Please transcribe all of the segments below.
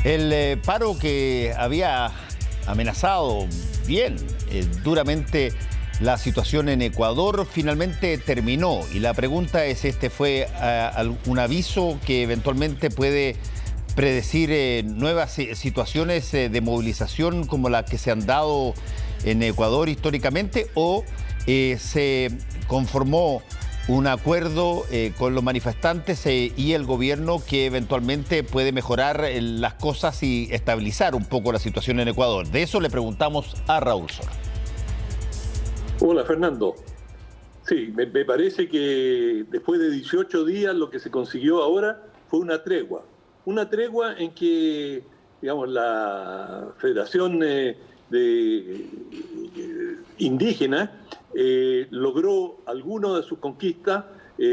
El paro que había amenazado bien duramente la situación en Ecuador finalmente terminó. Y la pregunta es, ¿fue un aviso que eventualmente puede predecir nuevas situaciones de movilización como las que se han dado en Ecuador históricamente? ¿O se conformó un acuerdo con los manifestantes y el gobierno que eventualmente puede mejorar las cosas y estabilizar un poco la situación en Ecuador? De eso le preguntamos a Raúl Sola. Hola, Fernando. Sí, me parece que después de 18 días lo que se consiguió ahora fue una tregua. Una tregua en que, digamos, la Federación Indígena logró algunas de sus conquistas,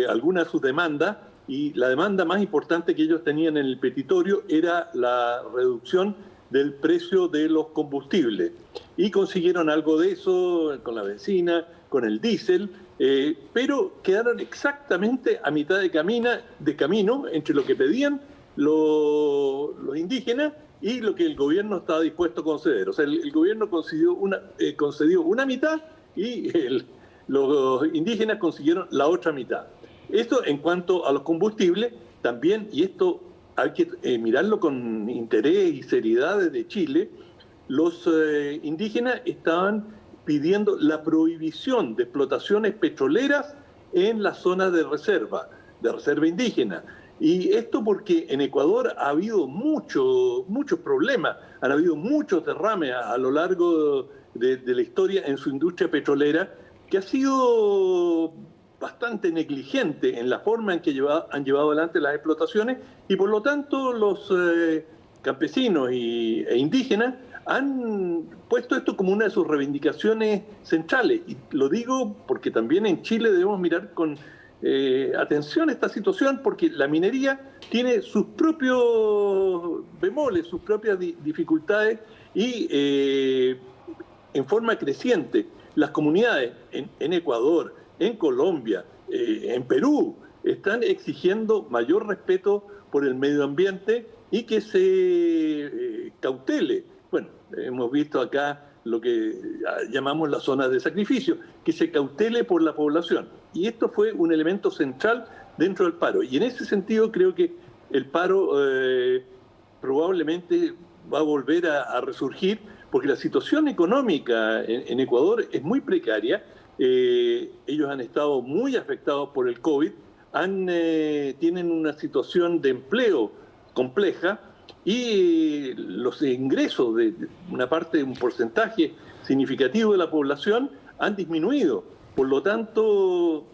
algunas de sus demandas, y la demanda más importante que ellos tenían en el petitorio era la reducción del precio de los combustibles. Y consiguieron algo de eso con la benzina, con el diésel, pero quedaron exactamente a mitad de camino entre lo que pedían los indígenas y lo que el gobierno estaba dispuesto a conceder. O sea, el gobierno concedió una mitad y los indígenas consiguieron la otra mitad. Esto en cuanto a los combustibles, también, y esto hay que mirarlo con interés y seriedad desde Chile, los indígenas estaban pidiendo la prohibición de explotaciones petroleras en las zonas de reserva indígena. Y esto porque en Ecuador ha habido muchos problemas, han habido muchos derrames a lo largo de la historia en su industria petrolera, que ha sido bastante negligente en la forma en que han llevado adelante las explotaciones, y por lo tanto los campesinos e indígenas han puesto esto como una de sus reivindicaciones centrales. Y lo digo porque también en Chile debemos mirar con atención a esta situación, porque la minería tiene sus propios bemoles, sus propias dificultades, y en forma creciente las comunidades en Ecuador, en Colombia, en Perú, están exigiendo mayor respeto por el medio ambiente y que se cautele. Bueno, hemos visto acá lo que llamamos las zonas de sacrificio, que se cautele por la población. Y esto fue un elemento central dentro del paro. Y en ese sentido creo que el paro probablemente va a volver a resurgir, porque la situación económica en Ecuador es muy precaria. Ellos han estado muy afectados por el COVID, tienen una situación de empleo compleja, y los ingresos de un porcentaje significativo de la población han disminuido. Por lo tanto,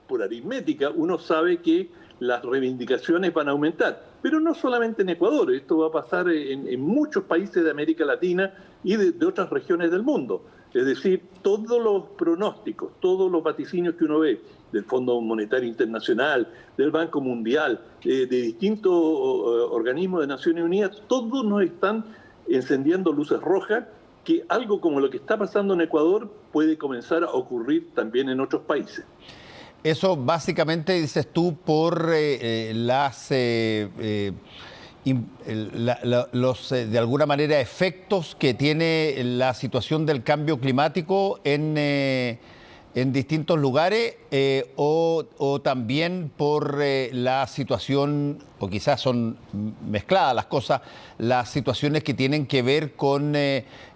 por aritmética, uno sabe que las reivindicaciones van a aumentar. Pero no solamente en Ecuador, esto va a pasar en muchos países de América Latina y de otras regiones del mundo. Es decir, todos los pronósticos, todos los vaticinios que uno ve del Fondo Monetario Internacional, del Banco Mundial, de distintos organismos de Naciones Unidas, todos nos están encendiendo luces rojas que algo como lo que está pasando en Ecuador puede comenzar a ocurrir también en otros países. Eso básicamente, dices tú, por los de alguna manera efectos que tiene la situación del cambio climático en distintos lugares, o también por la situación, o quizás son mezcladas las cosas, las situaciones que tienen que ver con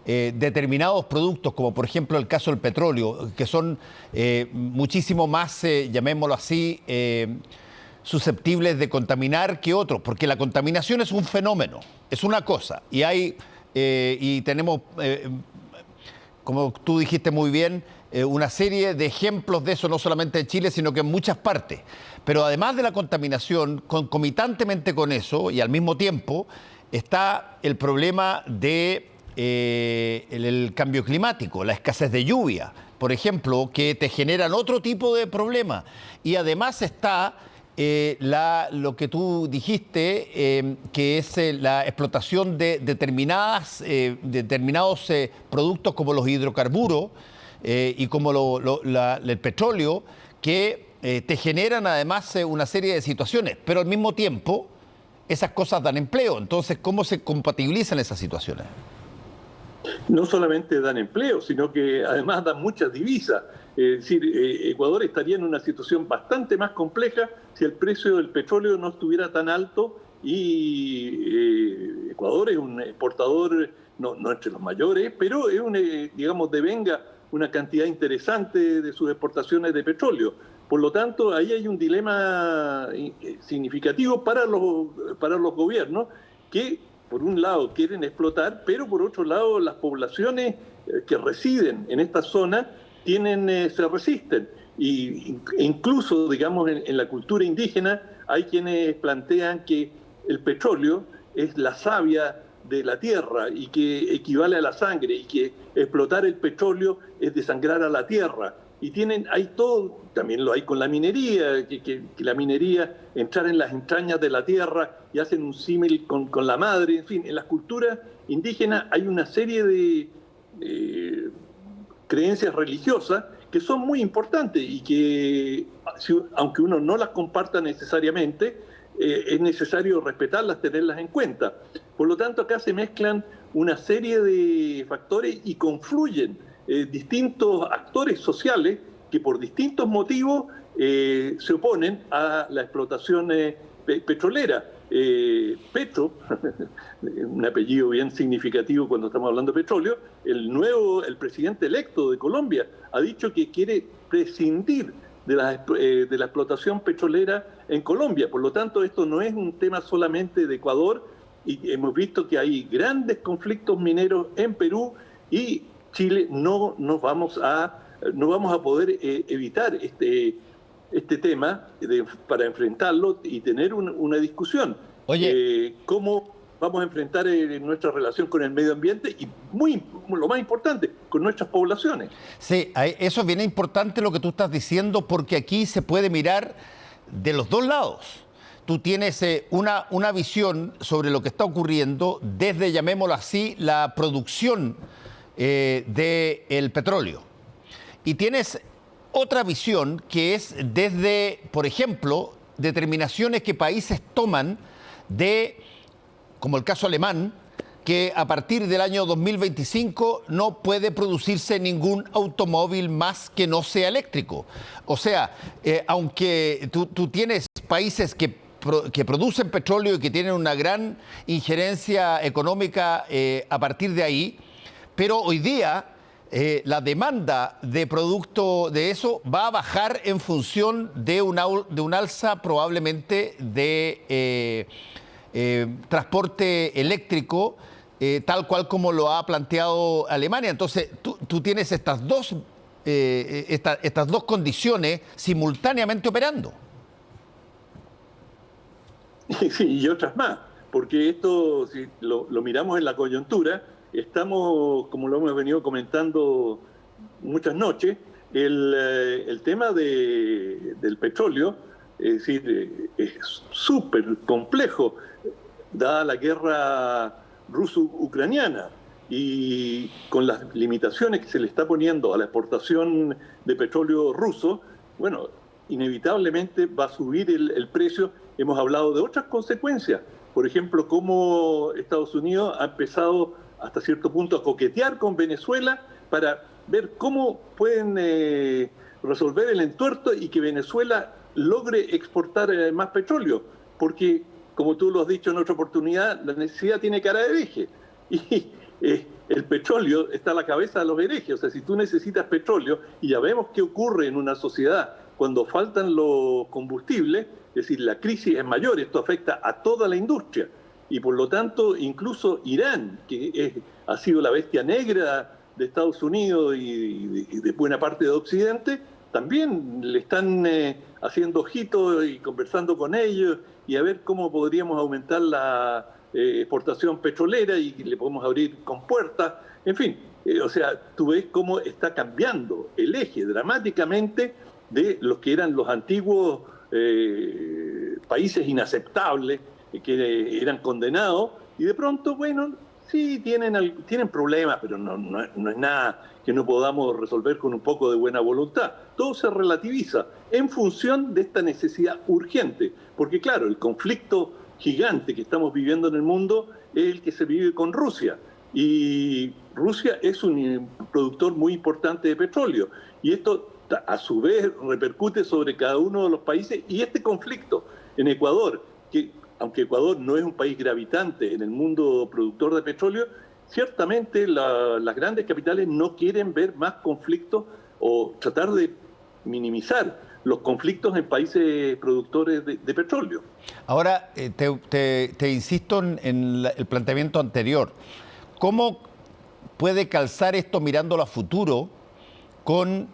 determinados productos, como por ejemplo el caso del petróleo, que son muchísimo más, llamémoslo así, susceptibles de contaminar que otros, porque la contaminación es un fenómeno, es una cosa, y tenemos, como tú dijiste muy bien, una serie de ejemplos de eso, no solamente en Chile, sino que en muchas partes. Pero además de la contaminación, concomitantemente con eso, y al mismo tiempo, está el problema de el cambio climático, la escasez de lluvia, por ejemplo, que te generan otro tipo de problemas. Y además está lo que tú dijiste, que es la explotación de determinados productos como los hidrocarburos y como el petróleo, que te generan además una serie de situaciones, pero al mismo tiempo esas cosas dan empleo. Entonces, ¿cómo se compatibilizan esas situaciones? No solamente dan empleo, sino que además dan muchas divisas. Es decir, Ecuador estaría en una situación bastante más compleja si el precio del petróleo no estuviera tan alto y Ecuador es un exportador, no entre los mayores, pero es digamos, devenga una cantidad interesante de sus exportaciones de petróleo. Por lo tanto, ahí hay un dilema significativo para los gobiernos que, por un lado, quieren explotar, pero por otro lado, las poblaciones que residen en esta zona se resisten. E incluso, digamos, en la cultura indígena hay quienes plantean que el petróleo es la savia de la tierra y que equivale a la sangre y que explotar el petróleo es desangrar a la tierra. Y hay todo, también lo hay con la minería, que la minería entrar en las entrañas de la tierra y hacen un símil con la madre. En fin, en las culturas indígenas hay una serie de creencias religiosas que son muy importantes y que, aunque uno no las comparta necesariamente, es necesario respetarlas, tenerlas en cuenta. Por lo tanto, acá se mezclan una serie de factores y confluyen distintos actores sociales que por distintos motivos se oponen a la explotación petrolera. Petro, un apellido bien significativo cuando estamos hablando de petróleo, el presidente electo de Colombia ha dicho que quiere prescindir de la explotación petrolera en Colombia. Por lo tanto, esto no es un tema solamente de Ecuador y hemos visto que hay grandes conflictos mineros en Perú y Chile no vamos a poder evitar este tema para enfrentarlo y tener una discusión. Oye, ¿cómo vamos a enfrentar nuestra relación con el medio ambiente y, lo más importante, con nuestras poblaciones? sí, eso es bien importante lo que tú estás diciendo, porque aquí se puede mirar de los dos lados. Tú tienes una visión sobre lo que está ocurriendo desde, llamémoslo así, la producción del petróleo. Y tienes otra visión que es desde, por ejemplo, determinaciones que países toman como el caso alemán, que a partir del año 2025 no puede producirse ningún automóvil más que no sea eléctrico. O sea, aunque tú tienes países que producen petróleo y que tienen una gran injerencia económica a partir de ahí, pero hoy día la demanda de producto de eso va a bajar en función de un alza probablemente de transporte eléctrico, tal cual como lo ha planteado Alemania. Entonces, tú tienes estas dos condiciones simultáneamente operando. Sí, y otras más, porque esto, si lo miramos en la coyuntura, estamos, como lo hemos venido comentando muchas noches, el tema del petróleo, es decir, es súper complejo, dada la guerra ruso-ucraniana y con las limitaciones que se le está poniendo a la exportación de petróleo ruso, bueno, inevitablemente va a subir el precio. Hemos hablado de otras consecuencias, por ejemplo, cómo Estados Unidos ha empezado hasta cierto punto a coquetear con Venezuela para ver cómo pueden resolver el entuerto y que Venezuela logre exportar más petróleo, porque, como tú lo has dicho en otra oportunidad, la necesidad tiene cara de hereje y el petróleo está a la cabeza de los herejes. O sea, si tú necesitas petróleo, y ya vemos qué ocurre en una sociedad cuando faltan los combustibles, es decir, la crisis es mayor, esto afecta a toda la industria. Y por lo tanto, incluso Irán, que ha sido la bestia negra de Estados Unidos y de buena parte de Occidente, también le están haciendo ojitos y conversando con ellos y a ver cómo podríamos aumentar la exportación petrolera y le podemos abrir compuertas. En fin, o sea, tú ves cómo está cambiando el eje dramáticamente de los que eran los antiguos países inaceptables, que eran condenados, y de pronto, bueno, sí tienen problemas, pero no es nada que no podamos resolver con un poco de buena voluntad. Todo se relativiza en función de esta necesidad urgente, porque claro, el conflicto gigante que estamos viviendo en el mundo es el que se vive con Rusia. Y Rusia es un productor muy importante de petróleo. Y esto, a su vez, repercute sobre cada uno de los países. Y este conflicto en Ecuador, que aunque Ecuador no es un país gravitante en el mundo productor de petróleo, ciertamente las grandes capitales no quieren ver más conflictos o tratar de minimizar los conflictos en países productores de petróleo. Ahora, te insisto en el planteamiento anterior. ¿Cómo puede calzar esto mirándolo a futuro con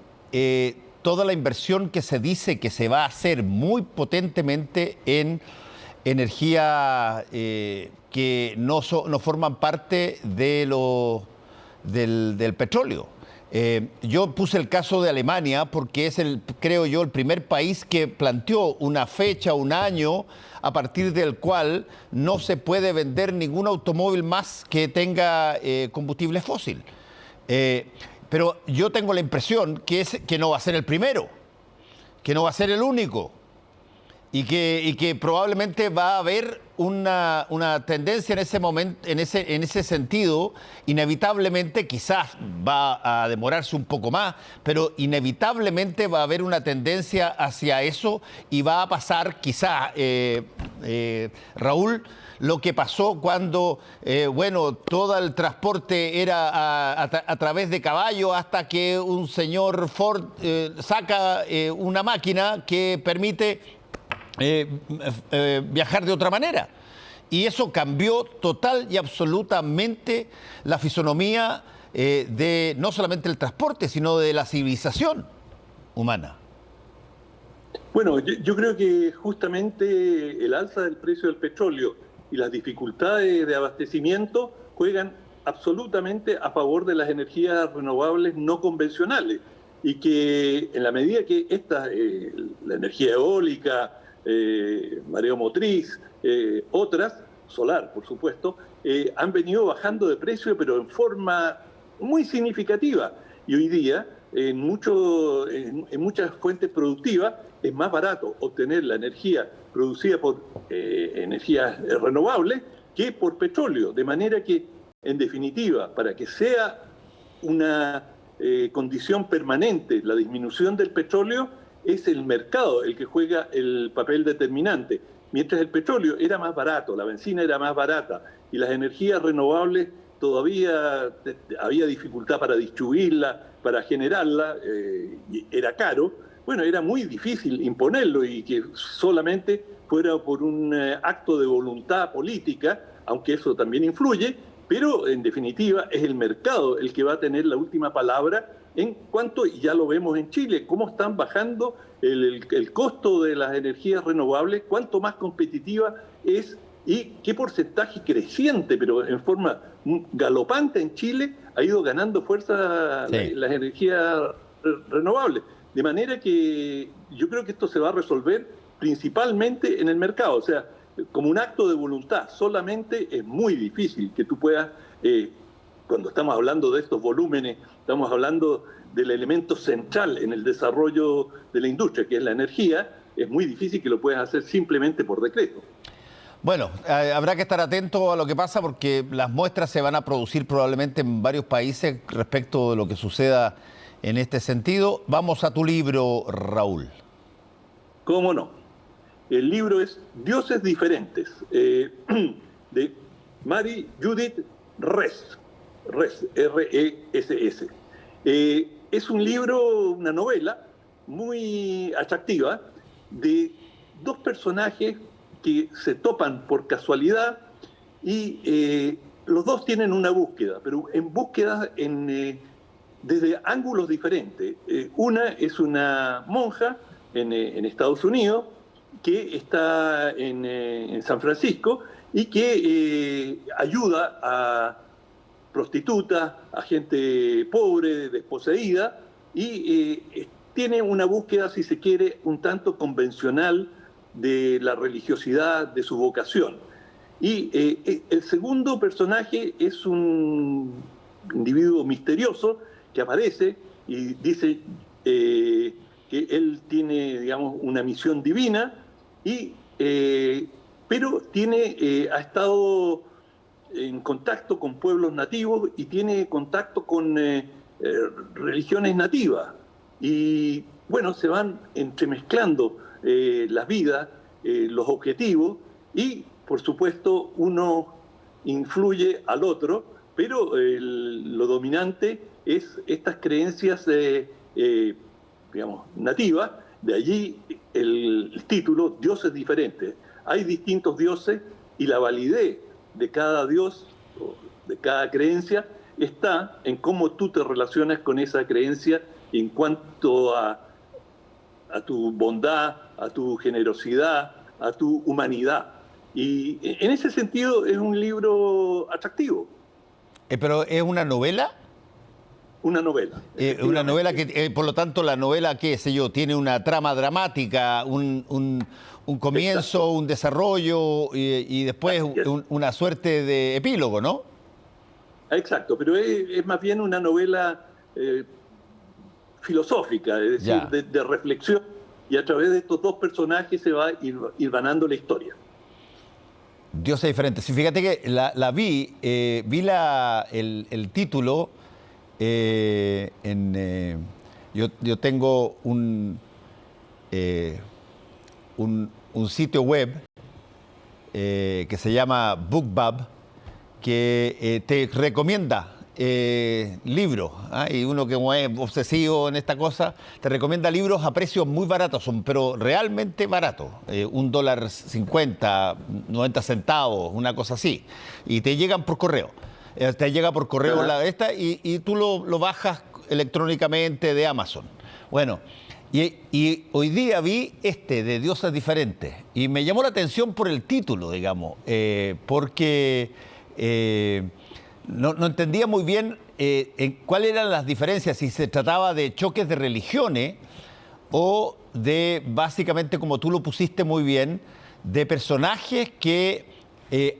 toda la inversión que se dice que se va a hacer muy potentemente en energía que no forman parte del petróleo? Yo puse el caso de Alemania porque es, creo yo, el primer país que planteó una fecha, un año, a partir del cual no se puede vender ningún automóvil más que tenga combustible fósil. Pero yo tengo la impresión que no va a ser el primero, que no va a ser el único. Y que probablemente va a haber una tendencia en ese momento, en ese sentido, inevitablemente, quizás va a demorarse un poco más, pero inevitablemente va a haber una tendencia hacia eso y va a pasar quizás, Raúl, lo que pasó cuando, todo el transporte era a través de caballo hasta que un señor Ford saca una máquina que permite viajar de otra manera. Y eso cambió total y absolutamente la fisonomía de no solamente el transporte, sino de la civilización humana. Bueno, yo creo que justamente el alza del precio del petróleo y las dificultades de abastecimiento juegan absolutamente a favor de las energías renovables no convencionales, y que en la medida que la energía eólica, mareomotriz, otras, solar por supuesto, han venido bajando de precio, pero en forma muy significativa. Y hoy día, en muchas fuentes productivas, es más barato obtener la energía producida por energías renovables que por petróleo. De manera que, en definitiva, para que sea una condición permanente la disminución del petróleo, es el mercado el que juega el papel determinante. Mientras el petróleo era más barato, la benzina era más barata y las energías renovables todavía había dificultad para distribuirla, para generarla, era caro, bueno, era muy difícil imponerlo y que solamente fuera por un acto de voluntad política, aunque eso también influye, pero en definitiva es el mercado el que va a tener la última palabra en cuanto, y ya lo vemos en Chile, cómo están bajando el costo de las energías renovables, cuánto más competitiva es y qué porcentaje creciente, pero en forma galopante en Chile, ha ido ganando fuerza las energías renovables. De manera que yo creo que esto se va a resolver principalmente en el mercado, o sea, como un acto de voluntad. Solamente es muy difícil que tú puedas, cuando estamos hablando de estos volúmenes, estamos hablando del elemento central en el desarrollo de la industria, que es la energía, es muy difícil que lo puedas hacer simplemente por decreto. Bueno, habrá que estar atento a lo que pasa porque las muestras se van a producir probablemente en varios países respecto de lo que suceda en este sentido. Vamos a tu libro, Raúl. ¿Cómo no? El libro es Dioses Diferentes, de Mary Judith Ress, R-E-S-S. Es un libro, una novela muy atractiva de dos personajes que se topan por casualidad y los dos tienen una búsqueda, pero en búsquedas desde ángulos diferentes. Una es una monja en Estados Unidos que está en San Francisco y que ayuda a prostitutas, a gente pobre, desposeída, y tiene una búsqueda, si se quiere, un tanto convencional de la religiosidad, de su vocación. Y el segundo personaje es un individuo misterioso que aparece y dice que él tiene, digamos, una misión divina y pero ha estado en contacto con pueblos nativos y tiene contacto con religiones nativas. Y bueno, se van entremezclando las vidas, los objetivos, y por supuesto uno influye al otro, pero lo dominante es estas creencias digamos, nativas. De allí el título, Dioses Diferentes. Hay distintos dioses y la validez de cada dios, de cada creencia, está en cómo tú te relacionas con esa creencia en cuanto a tu bondad, a tu generosidad, a tu humanidad. Y en ese sentido es un libro atractivo. ¿Pero es una novela? Una novela. Una novela que, por lo tanto, la novela, qué sé yo, tiene una trama dramática, un comienzo, exacto, un desarrollo y después una suerte de epílogo, ¿no? Exacto, pero es más bien una novela filosófica, es decir, de reflexión, y a través de estos dos personajes se va a ir ganando la historia. Dioses Diferentes. Sí, fíjate que la vi el título. Yo tengo un sitio web que se llama BookBub, que te recomienda libros, y uno que es obsesivo en esta cosa, te recomienda libros a precios muy baratos, pero realmente baratos, $1.50, 90 centavos, una cosa así, y te llegan por correo. Te llega por correo y tú lo bajas electrónicamente de Amazon. Bueno, y hoy día vi de Dioses Diferentes y me llamó la atención por el título, digamos, porque no entendía muy bien cuáles eran las diferencias, si se trataba de choques de religiones o de, básicamente, como tú lo pusiste muy bien, de personajes que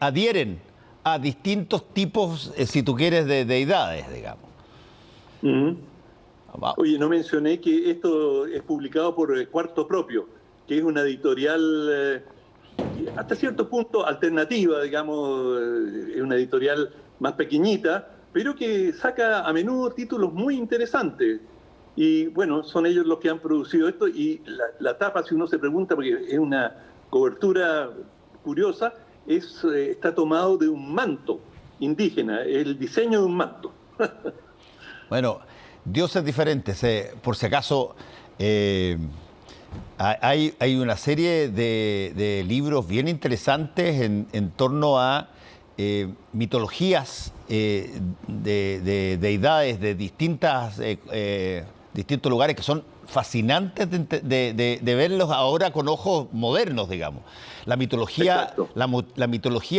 adhieren a distintos tipos, si tú quieres, de deidades, digamos. Oye, no mencioné que esto es publicado por Cuarto Propio, que es una editorial hasta cierto punto alternativa, digamos, es una editorial más pequeñita, pero que saca a menudo títulos muy interesantes. Y bueno, son ellos los que han producido esto, y la tapa, si uno se pregunta, porque es una cobertura curiosa, está tomado de un manto indígena, el diseño de un manto. Bueno, Dioses Diferentes, por si acaso, hay una serie de libros bien interesantes en torno a mitologías de deidades de distintos lugares que son fascinantes de verlos ahora con ojos modernos, digamos. La mitología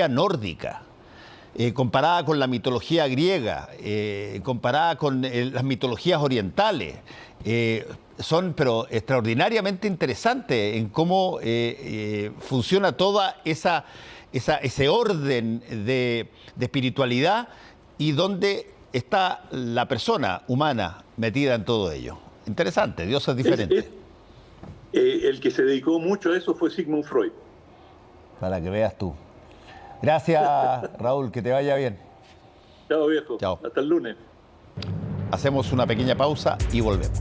nórdica, comparada con la mitología griega, comparada con las mitologías orientales, son pero extraordinariamente interesantes en cómo funciona toda ese orden de espiritualidad y dónde está la persona humana metida en todo ello. Interesante, Dioses Diferentes. El que se dedicó mucho a eso fue Sigmund Freud. Para que veas tú. Gracias, Raúl, que te vaya bien. Chao, viejo. Chao. Hasta el lunes. Hacemos una pequeña pausa y volvemos.